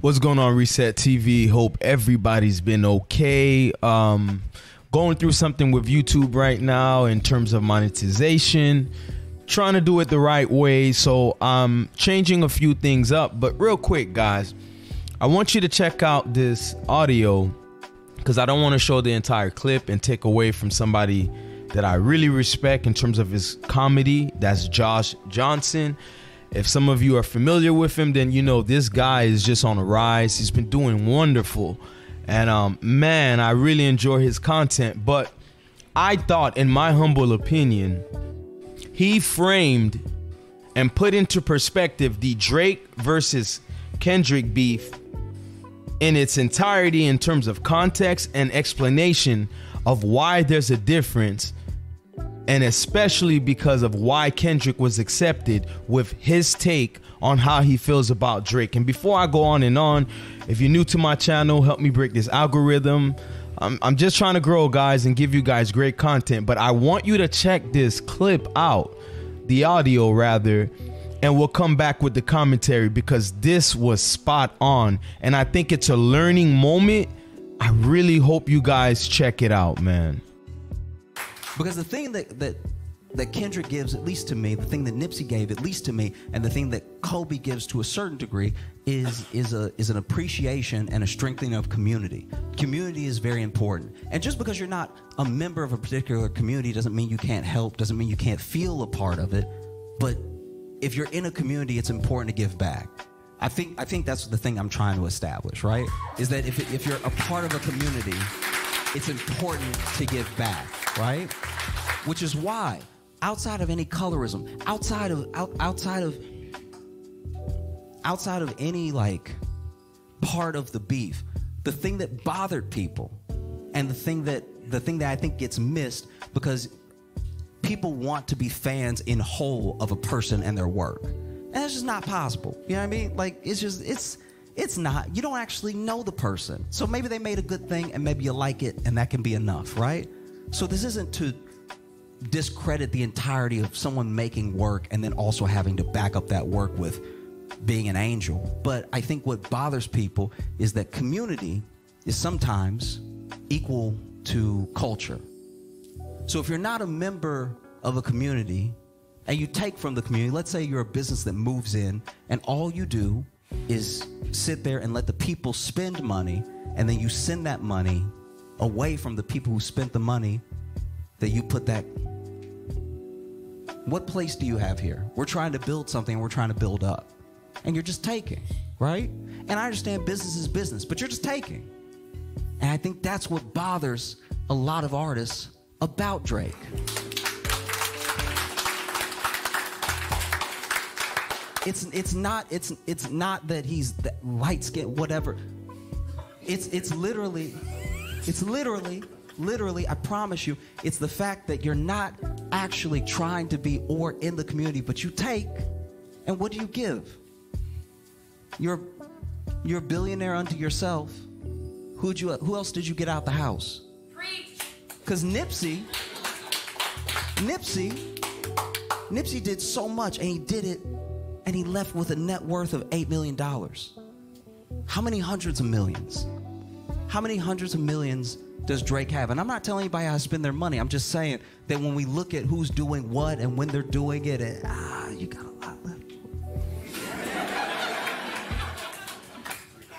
What's going on, Reset TV? Hope everybody's been okay. Going through something with YouTube right now in terms of monetization. Trying to do it the right way, so I'm changing a few things up. But real quick, guys, I want you to check out this audio because I don't want to show the entire clip and take away from somebody that I really respect in terms of his comedy. That's Josh Johnson. If some of you are familiar with him, then you know this guy is just on a rise. He's been doing wonderful. And man, I really enjoy his content. But I thought, in my humble opinion, he framed and put into perspective the Drake versus Kendrick beef in its entirety in terms of context and explanation of why there's a difference, and especially because of why Kendrick was accepted with his take on how he feels about Drake. And before I go on and on, if you're new to my channel, help me break this algorithm. I'm just trying to grow, guys, and give you guys great content. But I want you to check this clip out, the audio rather, and we'll come back with the commentary because this was spot on. And I think it's a learning moment. I really hope you guys check it out, man. Because the thing that Kendrick gives, at least to me, the thing that Nipsey gave, at least to me, and the thing that Kobe gives to a certain degree is an appreciation and a strengthening of community. Community is very important. And just because you're not a member of a particular community doesn't mean you can't help, doesn't mean you can't feel a part of it. But if you're in a community, it's important to give back. I think that's the thing I'm trying to establish, right? Is that if you're a part of a community, it's important to give back, right? Which is why, outside of any colorism, outside of any like part of the beef, the thing that bothered people, and the thing that I think gets missed because people want to be fans in whole of a person and their work, and that's just not possible. You know what I mean? Like it's not. You don't actually know the person, so maybe they made a good thing and maybe you like it, and that can be enough, right? So this isn't to discredit the entirety of someone making work and then also having to back up that work with being an angel. But I think what bothers people is that community is sometimes equal to culture. So if you're not a member of a community and you take from the community, let's say you're a business that moves in and all you do is sit there and let the people spend money, and then you send that money away from the people who spent the money that you put that. What place do you have here? We're trying to build something, we're trying to build up, and you're just taking, right? And I understand business is business, but you're just taking. And I think that's what bothers a lot of artists about Drake. It's not that he's light skinned, whatever. It's literally, I promise you, it's the fact that you're not actually trying to be or in the community, but you take, and what do you give? You're a billionaire unto yourself. Who else did you get out the house? Because Nipsey did so much, and he did it, and he left with a net worth of $8 million. How many hundreds of millions? How many hundreds of millions does Drake have? And I'm not telling anybody how to spend their money. I'm just saying that when we look at who's doing what and when they're doing it, you got a lot left.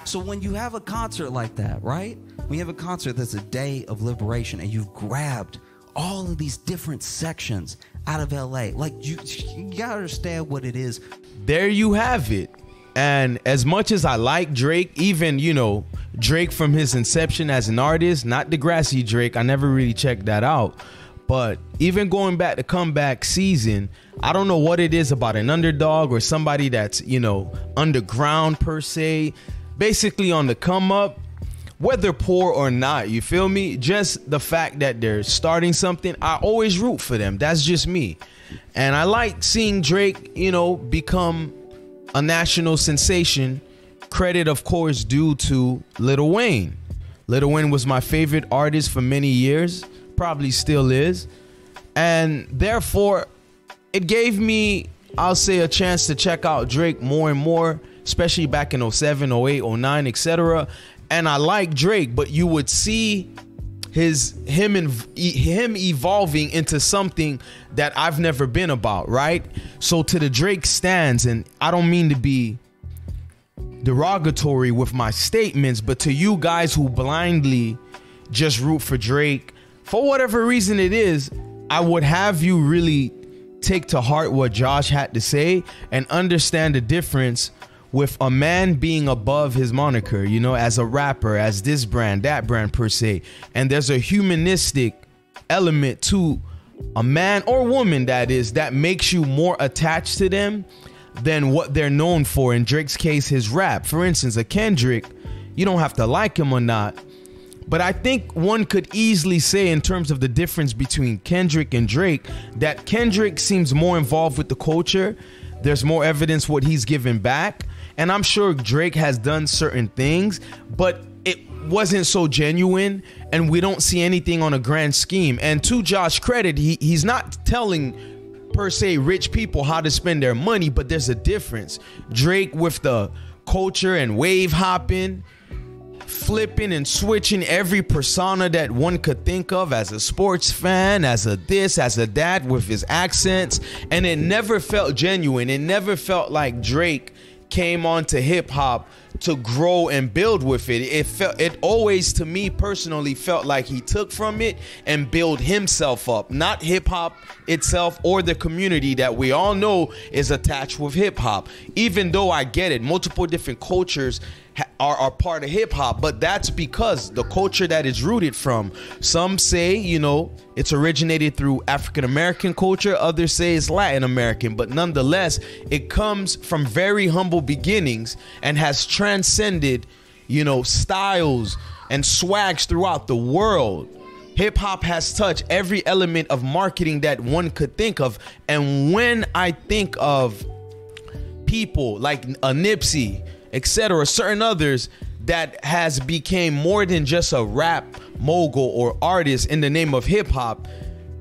So when you have a concert like that, right? When you have a concert that's a day of liberation and you've grabbed all of these different sections out of LA, like you gotta understand what it is. There you have it. And as much as I like Drake, even, you know, Drake from his inception as an artist, not Degrassi Drake, I never really checked that out. But even going back to comeback season, I don't know what it is about an underdog or somebody that's, you know, underground per se, basically on the come up, whether poor or not, you feel me? Just the fact that they're starting something, I always root for them. That's just me. And I like seeing Drake, you know, become a national sensation. Credit, of course, due to Lil Wayne. Lil Wayne was my favorite artist for many years, probably still is. And therefore, it gave me, I'll say, a chance to check out Drake more and more, especially back in 07, 08, 09, etc. And I like Drake, but you would see him evolving into something that I've never been about, right? So to the Drake stans, and I don't mean to be derogatory with my statements, but to you guys who blindly just root for Drake for whatever reason it is, I would have you really take to heart what Josh had to say and understand the difference with a man being above his moniker, you know, as a rapper, as this brand, that brand per se. And there's a humanistic element to a man or woman, that is, that makes you more attached to them than what they're known for. In Drake's case, his rap. For instance, a Kendrick, you don't have to like him or not, but I think one could easily say, in terms of the difference between Kendrick and Drake, that Kendrick seems more involved with the culture. There's more evidence what he's given back. And I'm sure Drake has done certain things, but it wasn't so genuine, and we don't see anything on a grand scheme. And to Josh's credit, he's not telling per se rich people how to spend their money, but there's a difference. Drake with the culture and wave hopping, flipping and switching every persona that one could think of, as a sports fan, as a this, as a that, with his accents. And it never felt genuine. It never felt like Drake came onto hip hop to grow and build with it. It always, to me personally, felt like he took from it and built himself up, not hip hop itself or the community that we all know is attached with hip hop. Even though I get it, multiple different cultures are part of hip hop, but that's because the culture that it's rooted from. Some say, you know, it's originated through African American culture, others say it's Latin American, but nonetheless, it comes from very humble beginnings and has transcended, you know, styles and swags throughout the world. Hip hop has touched every element of marketing that one could think of. And when I think of people like a Nipsey, etc., certain others that has became more than just a rap mogul or artist in the name of hip hop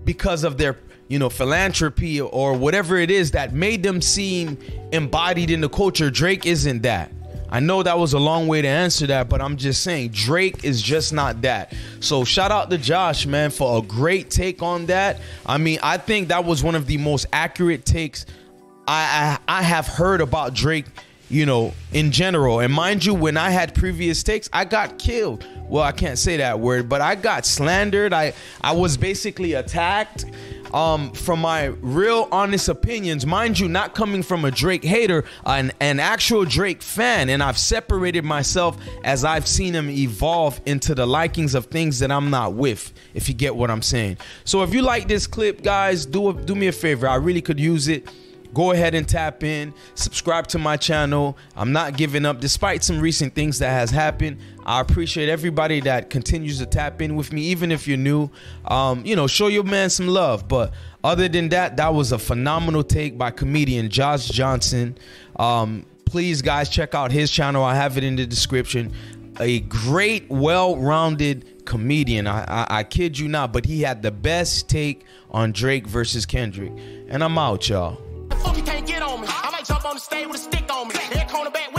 because of their, you know, philanthropy or whatever it is that made them seem embodied in the culture, Drake isn't that. I know that was a long way to answer that, but I'm just saying Drake is just not that. So shout out to Josh, man, for a great take on that. I mean, I think that was one of the most accurate takes I have heard about Drake, you know, in general. And mind you, when I had previous takes, I got killed. Well, I can't say that word, but I got slandered. I was basically attacked from my real honest opinions. Mind you, not coming from a Drake hater, an actual Drake fan. And I've separated myself as I've seen him evolve into the likings of things that I'm not with, if you get what I'm saying. So if you like this clip, guys, do me a favor. I really could use it. Go ahead and tap in, subscribe to my channel. I'm not giving up despite some recent things that has happened. I appreciate everybody that continues to tap in with me, even if you're new. You know, show your man some love. But other than that, that was a phenomenal take by comedian Josh Johnson. Please, guys, check out his channel. I have it in the description. A great, well-rounded comedian. I kid you not, but he had the best take on Drake versus Kendrick. And I'm out, y'all. You can't get on me. I might jump on the stage with a stick on me. Head corner back.